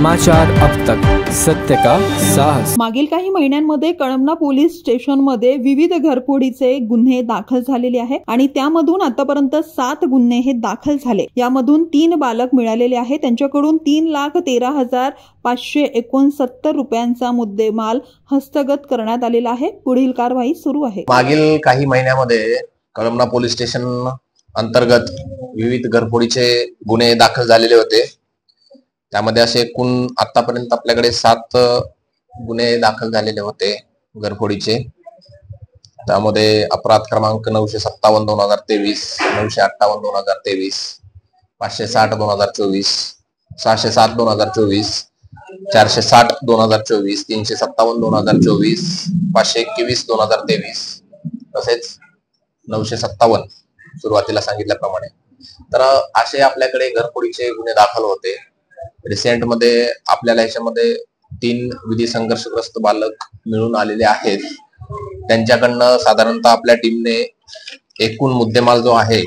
समाचार अब तक, सत्य का साहस। मागील काही महिन्यांमध्ये कळमना पोलीस स्टेशनमध्ये विविध घरफोडीचे गुन्हे दाखल झालेले आहेत आणि त्यामधून आतापर्यंत 7 गुन्हे हे दाखल झाले। यामधून 3 बालक मिळालेले आहेत। त्यांच्याकडून 3,13,569 रुपयांचा मुद्देमाल हस्तगत करण्यात आलेला आहे। पुढील कारवाई सुरू आहे। मागील काही महिन्यामध्ये कळमना पोलीस स्टेशन अंतर्गत विविध घरफोडीचे गुन्हे दाखल झालेले होते। त्यामध्ये असे एकूण आतापर्यंत आपल्याकडे 7 गुन्हे दाखल झालेले होते घरफोडीचे। त्यामध्ये अपराध क्रमांक 957/2023, 958/2023, 560/2024, 607/2024, 460/2024, 357/2024, 521/2023 तसेच 957 सुरुवातीला सांगितल्याप्रमाणे। तर असे आपल्याकडे घरफोडीचे गुन्हे दाखल होते। रिसेंट मध्ये आपल्याला याच्यामध्ये 3 विधी संघर्षग्रस्त बालक मिळून आलेले आहेत। त्यांच्याकडनं साधारणतः आपल्या टीमने एकूण मुद्देमाल जो आहे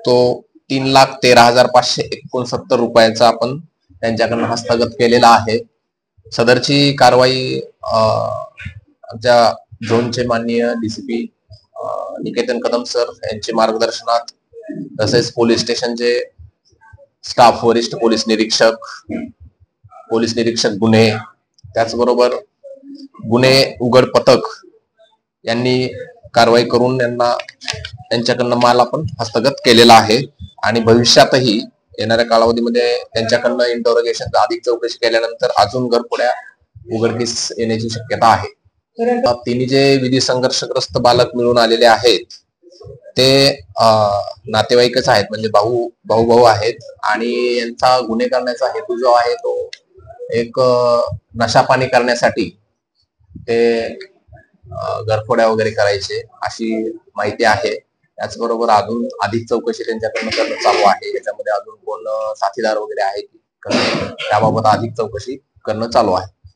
तो 3,13,569 रुपयाचा आपण त्यांच्याकडनं हस्तगत केलेला आहे। सदरची कारवाई आमच्या झोनचे माननीय डीसीपी निकेतन कदम सर यांच्या मार्गदर्शनात तसेच पोलीस स्टेशनचे स्टाफ, वरिष्ठ पोलीस निरीक्षक गुन्हे, त्याचबरोबर गुन्हे उघड पथक यांनी कारवाई करून त्यांच्याकडनं माल आपण हस्तगत केलेला आहे आणि भविष्यातही येणाऱ्या कालावधीमध्ये त्यांच्याकडनं इंटरोगेशन अधिक चौकशी केल्यानंतर अजून घरफोड्या उघडकीस येण्याची शक्यता आहे। तिन्ही जे विधी संघर्षग्रस्त बालक मिळून आलेले आहेत ते नातेवाईकच आहेत, म्हणजे भाऊ आहेत आणि यांचा गुन्हे करण्याचा हेतू जो आहे तो एक नशापानी करण्यासाठी ते घरफोड्या वगैरे करायचे अशी माहिती आहे। त्याचबरोबर अजून अधिक चौकशी त्यांच्याकडनं करणं चालू आहे। याच्यामध्ये अजून कोण साथीदार वगैरे आहे त्याबाबत अधिक चौकशी करणं चालू आहे।